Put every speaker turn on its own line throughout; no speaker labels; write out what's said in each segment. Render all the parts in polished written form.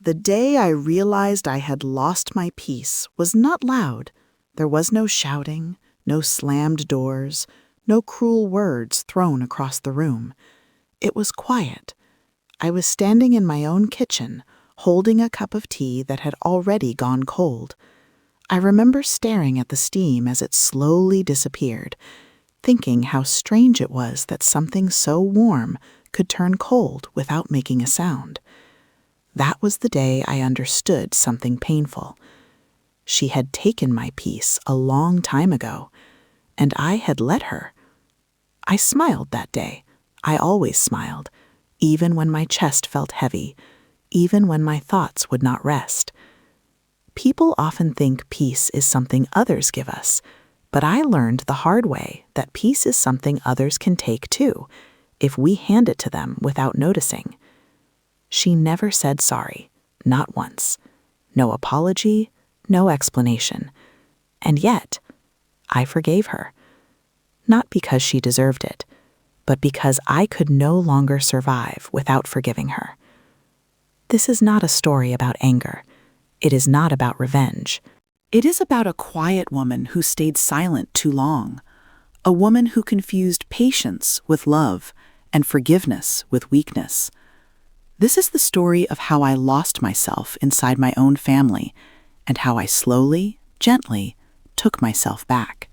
The day I realized I had lost my peace was not loud. There was no shouting, no slammed doors, no cruel words thrown across the room. It was quiet. I was standing in my own kitchen, holding a cup of tea that had already gone cold. I remember staring at the steam as it slowly disappeared, thinking how strange it was that something so warm could turn cold without making a sound. That was the day I understood something painful. She had taken my peace a long time ago, and I had let her. I smiled that day. I always smiled, even when my chest felt heavy, even when my thoughts would not rest. People often think peace is something others give us, but I learned the hard way that peace is something others can take too, if we hand it to them without noticing. She never said sorry, not once. No apology, no explanation. And yet, I forgave her. Not because she deserved it, but because I could no longer survive without forgiving her. This is not a story about anger. It is not about revenge. It is about a quiet woman who stayed silent too long, a woman who confused patience with love and forgiveness with weakness. This is the story of how I lost myself inside my own family and how I slowly, gently took myself back.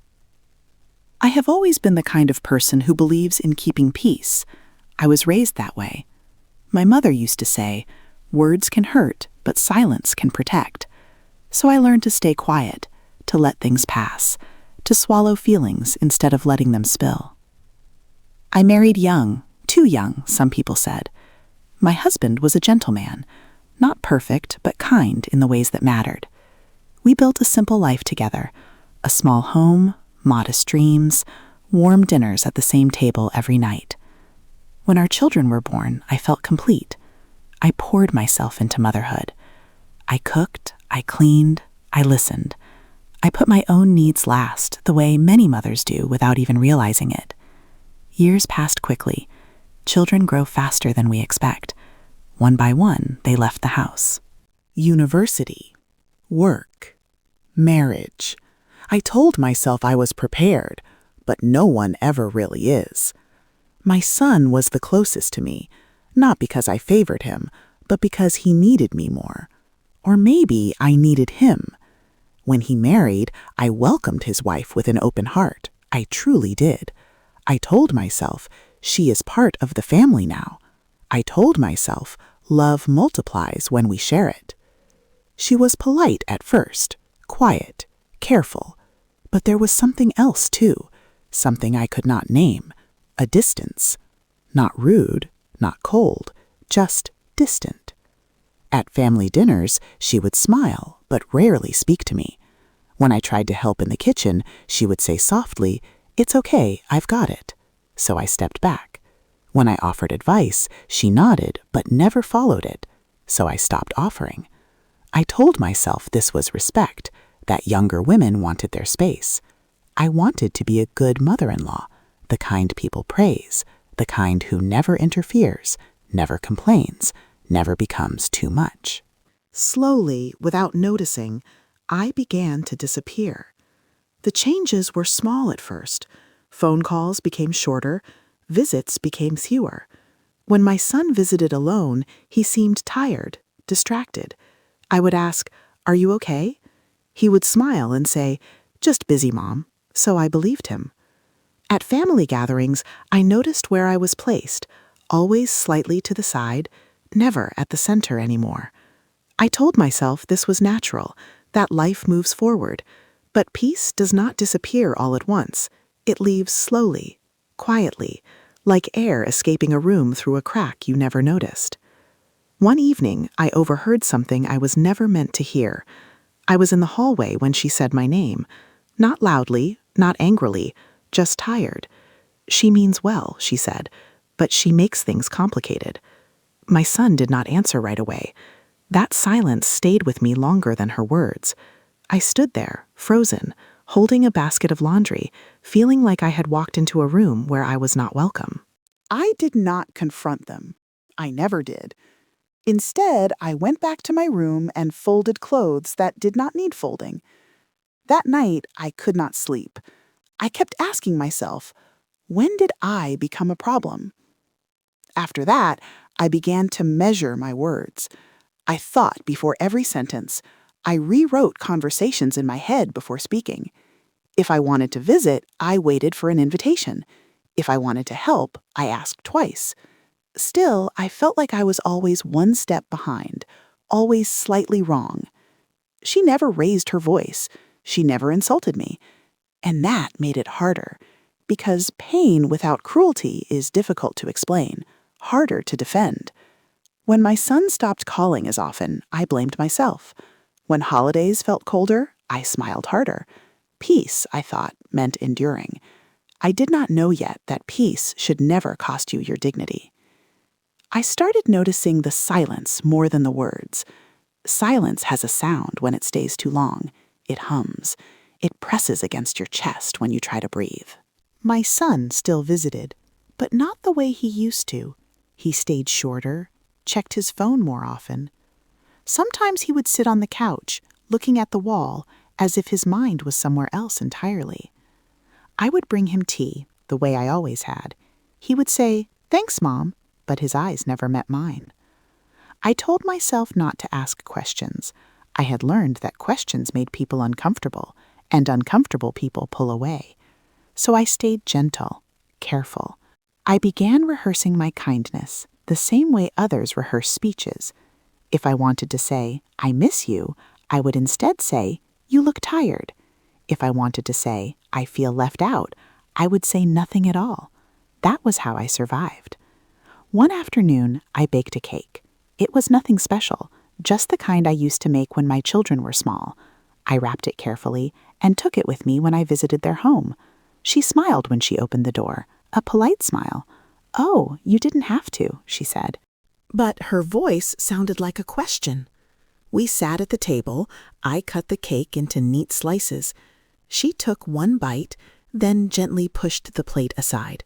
I have always been the kind of person who believes in keeping peace. I was raised that way. My mother used to say, "Words can hurt, but silence can protect." So I learned to stay quiet, to let things pass, to swallow feelings instead of letting them spill. I married young, too young, some people said. My husband was a gentleman, not perfect, but kind in the ways that mattered. We built a simple life together, a small home, modest dreams, warm dinners at the same table every night. When our children were born, I felt complete. I poured myself into motherhood. I cooked, I cleaned, I listened. I put my own needs last, the way many mothers do without even realizing it. Years passed quickly. Children grow faster than we expect. One by one, they left the house. University, work, marriage. I told myself I was prepared, but no one ever really is. My son was the closest to me, not because I favored him, but because he needed me more. Or maybe I needed him. When he married, I welcomed his wife with an open heart. I truly did. I told myself, she is part of the family now. I told myself, love multiplies when we share it. She was polite at first, quiet, careful. But there was something else too, something I could not name, a distance. Not rude, not cold, just distant. At family dinners, she would smile, but rarely speak to me. When I tried to help in the kitchen, she would say softly, "It's okay, I've got it." So I stepped back. When I offered advice, she nodded but never followed it, so I stopped offering. I told myself this was respect, that younger women wanted their space. I wanted to be a good mother-in-law, the kind people praise, the kind who never interferes, never complains, never becomes too much. Slowly, without noticing, I began to disappear. The changes were small at first. Phone calls became shorter, visits became fewer. When my son visited alone, he seemed tired, distracted. I would ask, "Are you okay?" He would smile and say, "Just busy, Mom," so I believed him. At family gatherings, I noticed where I was placed, always slightly to the side, never at the center anymore. I told myself this was natural, that life moves forward, but peace does not disappear all at once. It leaves slowly, quietly, like air escaping a room through a crack you never noticed. One evening, I overheard something I was never meant to hear. I was in the hallway when she said my name. Not loudly, not angrily, just tired. "She means well," she said, "but she makes things complicated." My son did not answer right away. That silence stayed with me longer than her words. I stood there, frozen, holding a basket of laundry, feeling like I had walked into a room where I was not welcome. I did not confront them. I never did. Instead, I went back to my room and folded clothes that did not need folding. That night, I could not sleep. I kept asking myself, when did I become a problem? After that, I began to measure my words. I thought before every sentence. I rewrote conversations in my head before speaking. If I wanted to visit, I waited for an invitation. If I wanted to help, I asked twice. Still, I felt like I was always one step behind, always slightly wrong. She never raised her voice. She never insulted me. And that made it harder, because pain without cruelty is difficult to explain, harder to defend. When my son stopped calling as often, I blamed myself. When holidays felt colder, I smiled harder. Peace, I thought, meant enduring. I did not know yet that peace should never cost you your dignity. I started noticing the silence more than the words. Silence has a sound when it stays too long. It hums. It presses against your chest when you try to breathe. My son still visited, but not the way he used to. He stayed shorter, checked his phone more often. Sometimes he would sit on the couch, looking at the wall, as if his mind was somewhere else entirely. I would bring him tea, the way I always had. He would say, "Thanks, Mom," but his eyes never met mine. I told myself not to ask questions. I had learned that questions made people uncomfortable, and uncomfortable people pull away. So I stayed gentle, careful. I began rehearsing my kindness, the same way others rehearse speeches. If I wanted to say, "I miss you," I would instead say, "You look tired." If I wanted to say, "I feel left out," I would say nothing at all. That was how I survived. One afternoon, I baked a cake. It was nothing special, just the kind I used to make when my children were small. I wrapped it carefully and took it with me when I visited their home. She smiled when she opened the door, a polite smile. "Oh, you didn't have to," she said. But her voice sounded like a question. We sat at the table. I cut the cake into neat slices. She took one bite, then gently pushed the plate aside.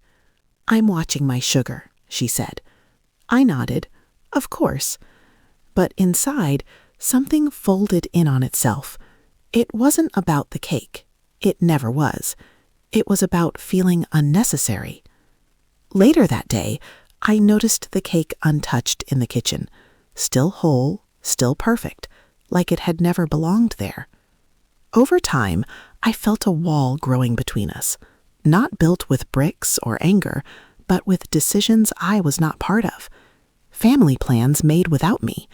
"I'm watching my sugar," she said. I nodded. Of course. But inside, something folded in on itself. It wasn't about the cake. It never was. It was about feeling unnecessary. Later that day, I noticed the cake untouched in the kitchen, still whole, still perfect, like it had never belonged there. Over time, I felt a wall growing between us, not built with bricks or anger, but with decisions I was not part of. Family plans made without me,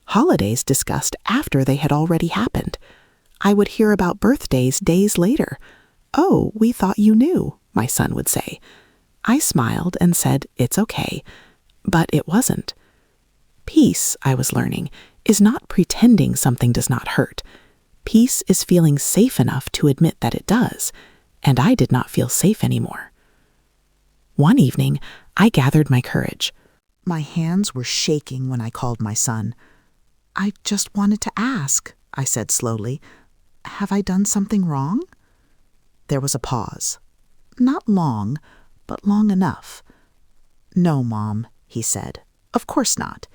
holidays discussed after they had already happened. I would hear about birthdays days later. "Oh, we thought you knew," my son would say. I smiled and said, "It's okay," but it wasn't. Peace, I was learning, is not pretending something does not hurt. Peace is feeling safe enough to admit that it does, and I did not feel safe anymore. One evening, I gathered my courage. My hands were shaking when I called my son. "I just wanted to ask," I said slowly. "Have I done something wrong?" There was a pause. Not long, but long enough. "No, Mom," he said. "Of course not."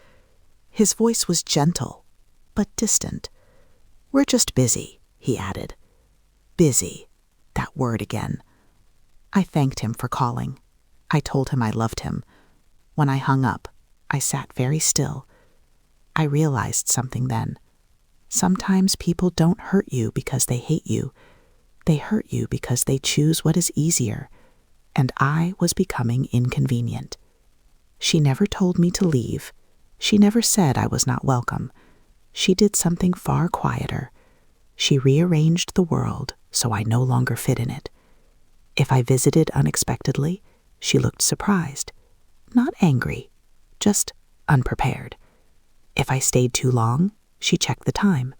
His voice was gentle, but distant. "We're just busy," he added. Busy. That word again. I thanked him for calling. I told him I loved him. When I hung up, I sat very still. I realized something then. Sometimes people don't hurt you because they hate you. They hurt you because they choose what is easier. And I was becoming inconvenient. She never told me to leave. She never said I was not welcome. She did something far quieter. She rearranged the world so I no longer fit in it. If I visited unexpectedly, she looked surprised. Not angry, just unprepared. If I stayed too long, she checked the time.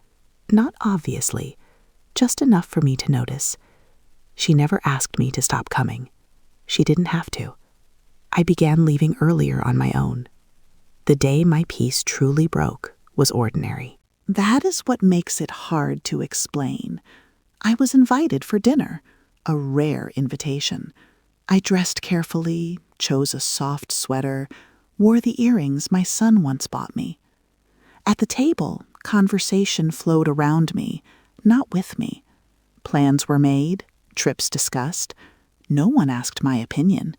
Not obviously, just enough for me to notice. She never asked me to stop coming. She didn't have to. I began leaving earlier on my own. The day my peace truly broke was ordinary. That is what makes it hard to explain. I was invited for dinner, a rare invitation. I dressed carefully, chose a soft sweater, wore the earrings my son once bought me. At the table, conversation flowed around me, not with me. Plans were made, trips discussed. No one asked my opinion.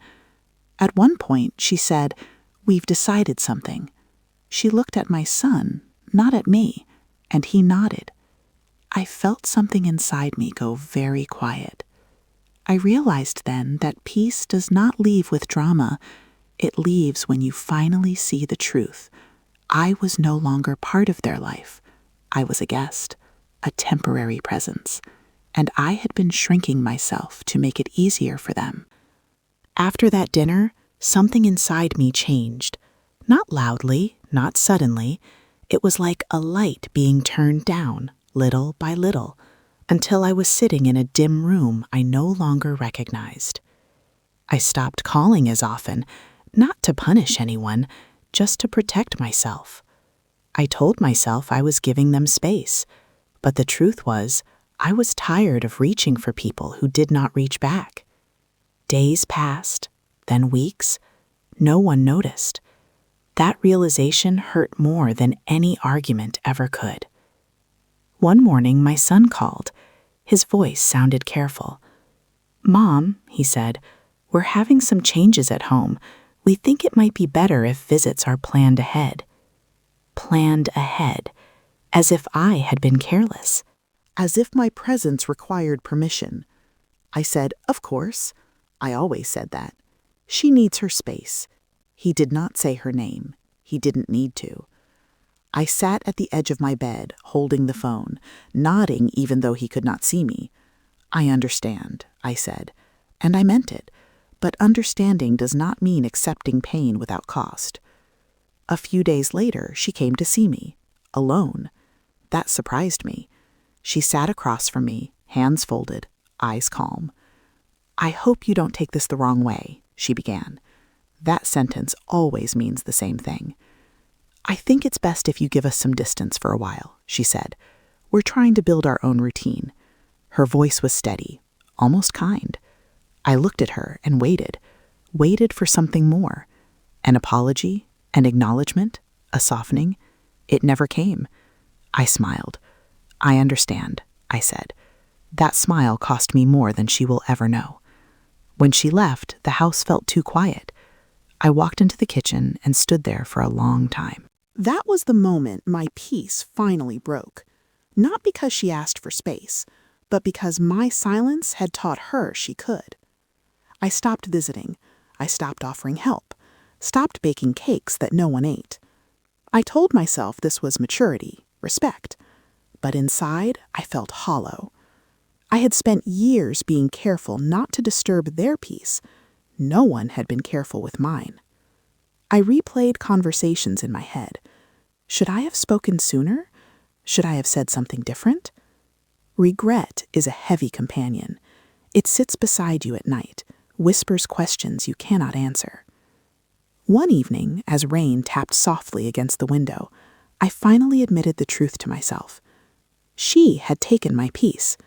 At one point, she said, "We've decided something." She looked at my son, not at me, and he nodded. I felt something inside me go very quiet. I realized then that peace does not leave with drama. It leaves when you finally see the truth. I was no longer part of their life. I was a guest, a temporary presence, and I had been shrinking myself to make it easier for them. After that dinner, something inside me changed. Not loudly, not suddenly. It was like a light being turned down, little by little, until I was sitting in a dim room I no longer recognized. I stopped calling as often, not to punish anyone, just to protect myself. I told myself I was giving them space, but the truth was, I was tired of reaching for people who did not reach back. Days passed, then weeks. No one noticed. That realization hurt more than any argument ever could. One morning, my son called. His voice sounded careful. "Mom," he said, "we're having some changes at home. We think it might be better if visits are planned ahead." Planned ahead, as if I had been careless, as if my presence required permission. I said, "Of course." I always said that. She needs her space. He did not say her name. He didn't need to. I sat at the edge of my bed, holding the phone, nodding even though he could not see me. "I understand," I said, and I meant it. But understanding does not mean accepting pain without cost. A few days later, she came to see me, alone. That surprised me. She sat across from me, hands folded, eyes calm. "I hope you don't take this the wrong way," she began. That sentence always means the same thing. "I think it's best if you give us some distance for a while," she said. "We're trying to build our own routine." Her voice was steady, almost kind. I looked at her and waited for something more. An apology, an acknowledgement, a softening. It never came. I smiled. "I understand," I said. That smile cost me more than she will ever know. When she left, the house felt too quiet. I walked into the kitchen and stood there for a long time. That was the moment my peace finally broke. Not because she asked for space, but because my silence had taught her she could. I stopped visiting. I stopped offering help. Stopped baking cakes that no one ate. I told myself this was maturity, respect. But inside, I felt hollow. I had spent years being careful not to disturb their peace. No one had been careful with mine. I replayed conversations in my head. Should I have spoken sooner? Should I have said something different? Regret is a heavy companion. It sits beside you at night, whispers questions you cannot answer. One evening, as rain tapped softly against the window, I finally admitted the truth to myself. She had taken my peace,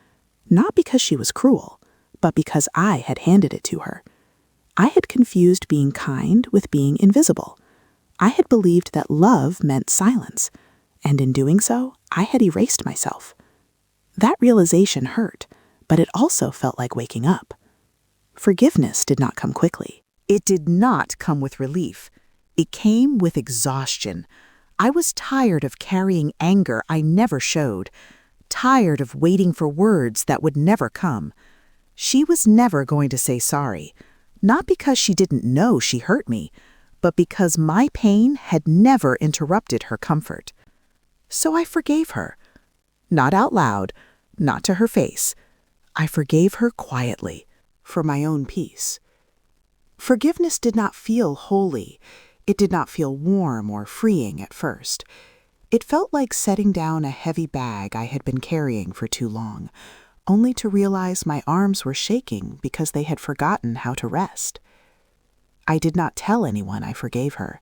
not because she was cruel, but because I had handed it to her. I had confused being kind with being invisible. I had believed that love meant silence, and in doing so, I had erased myself. That realization hurt, but it also felt like waking up. Forgiveness did not come quickly. It did not come with relief. It came with exhaustion. I was tired of carrying anger I never showed, tired of waiting for words that would never come. She was never going to say sorry, not because she didn't know she hurt me, but because my pain had never interrupted her comfort. So I forgave her. Not out loud, not to her face. I forgave her quietly, for my own peace. Forgiveness did not feel holy. It did not feel warm or freeing at first. It felt like setting down a heavy bag I had been carrying for too long, only to realize my arms were shaking because they had forgotten how to rest. I did not tell anyone I forgave her.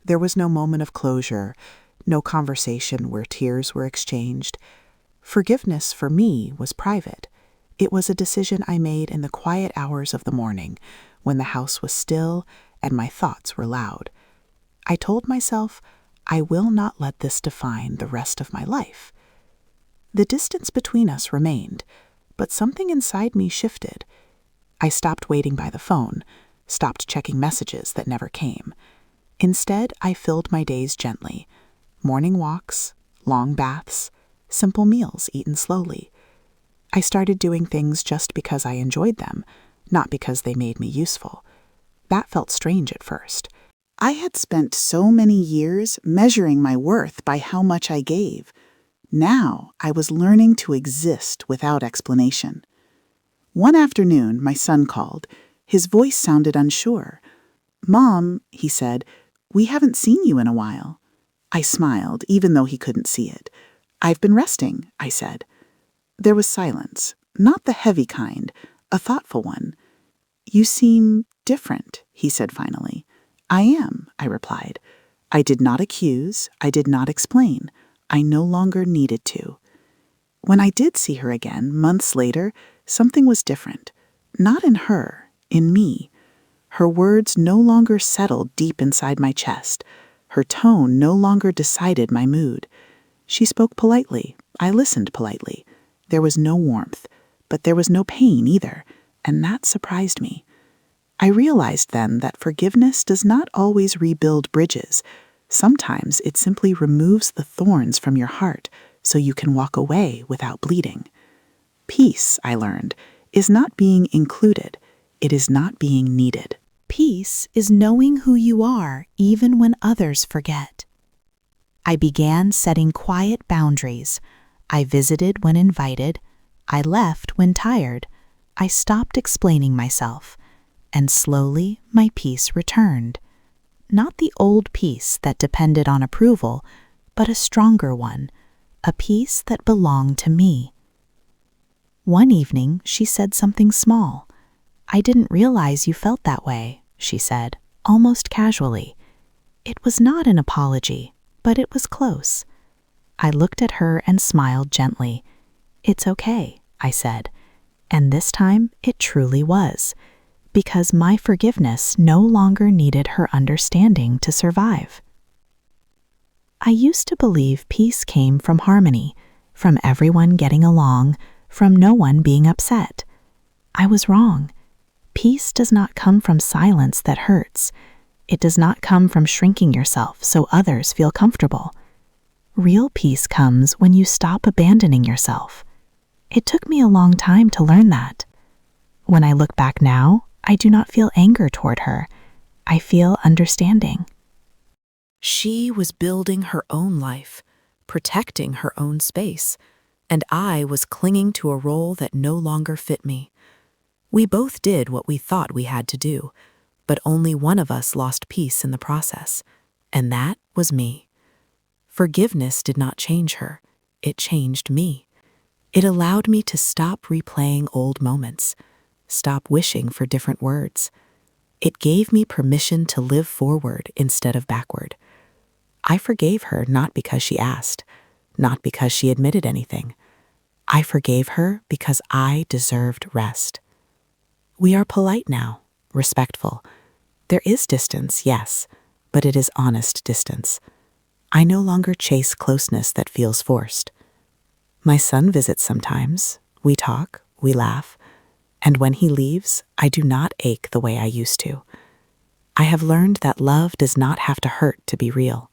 There was no moment of closure, no conversation where tears were exchanged. Forgiveness for me was private. It was a decision I made in the quiet hours of the morning, when the house was still and my thoughts were loud. I told myself, I will not let this define the rest of my life. The distance between us remained, but something inside me shifted. I stopped waiting by the phone, stopped checking messages that never came. Instead, I filled my days gently. Morning walks, long baths, simple meals eaten slowly. I started doing things just because I enjoyed them, not because they made me useful. That felt strange at first. I had spent so many years measuring my worth by how much I gave. Now I was learning to exist without explanation. One afternoon, my son called. His voice sounded unsure. "Mom," he said, "we haven't seen you in a while." I smiled, even though he couldn't see it. "I've been resting," I said. There was silence, not the heavy kind, a thoughtful one. "You seem different," he said finally. "I am," I replied. I did not accuse, I did not explain. I no longer needed to. When I did see her again, months later, something was different. Not in her, in me. Her words no longer settled deep inside my chest. Her tone no longer decided my mood. She spoke politely. I listened politely. There was no warmth, but there was no pain either, and that surprised me. I realized then that forgiveness does not always rebuild bridges. Sometimes it simply removes the thorns from your heart so you can walk away without bleeding. Peace, I learned, is not being included. It is not being needed.
Peace is knowing who you are even when others forget. I began setting quiet boundaries. I visited when invited. I left when tired. I stopped explaining myself. And slowly my peace returned. Not the old peace that depended on approval, but a stronger one, a peace that belonged to me. One evening, she said something small. "I didn't realize you felt that way," she said, almost casually. It was not an apology, but it was close. I looked at her and smiled gently. "It's okay," I said. And this time, it truly was, because my forgiveness no longer needed her understanding to survive. I used to believe peace came from harmony, from everyone getting along, from no one being upset. I was wrong. Peace does not come from silence that hurts. It does not come from shrinking yourself so others feel comfortable. Real peace comes when you stop abandoning yourself. It took me a long time to learn that. When I look back now, I do not feel anger toward her. I feel understanding.
She was building her own life, protecting her own space, and I was clinging to a role that no longer fit me. We both did what we thought we had to do, but only one of us lost peace in the process, and that was me. Forgiveness did not change her. It changed me. It allowed me to stop replaying old moments, stop wishing for different words. It gave me permission to live forward instead of backward. I forgave her not because she asked, not because she admitted anything. I forgave her because I deserved rest. We are polite now, respectful. There is distance, yes, but it is honest distance. I no longer chase closeness that feels forced. My son visits sometimes. We talk, we laugh. And when he leaves, I do not ache the way I used to. I have learned that love does not have to hurt to be real.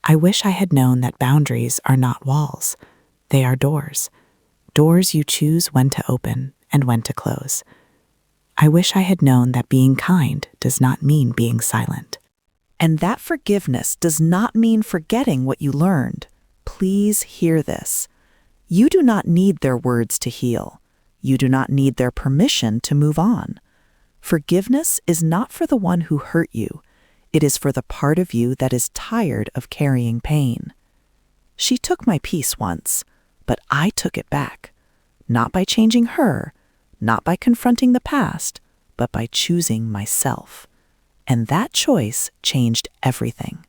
I wish I had known that boundaries are not walls. They are doors. Doors you choose when to open and when to close. I wish I had known that being kind does not mean being silent.
And that forgiveness does not mean forgetting what you learned. Please hear this. You do not need their words to heal. You do not need their permission to move on. Forgiveness is not for the one who hurt you. It is for the part of you that is tired of carrying pain. She took my peace once, but I took it back. Not by changing her, not by confronting the past, but by choosing myself. And that choice changed everything.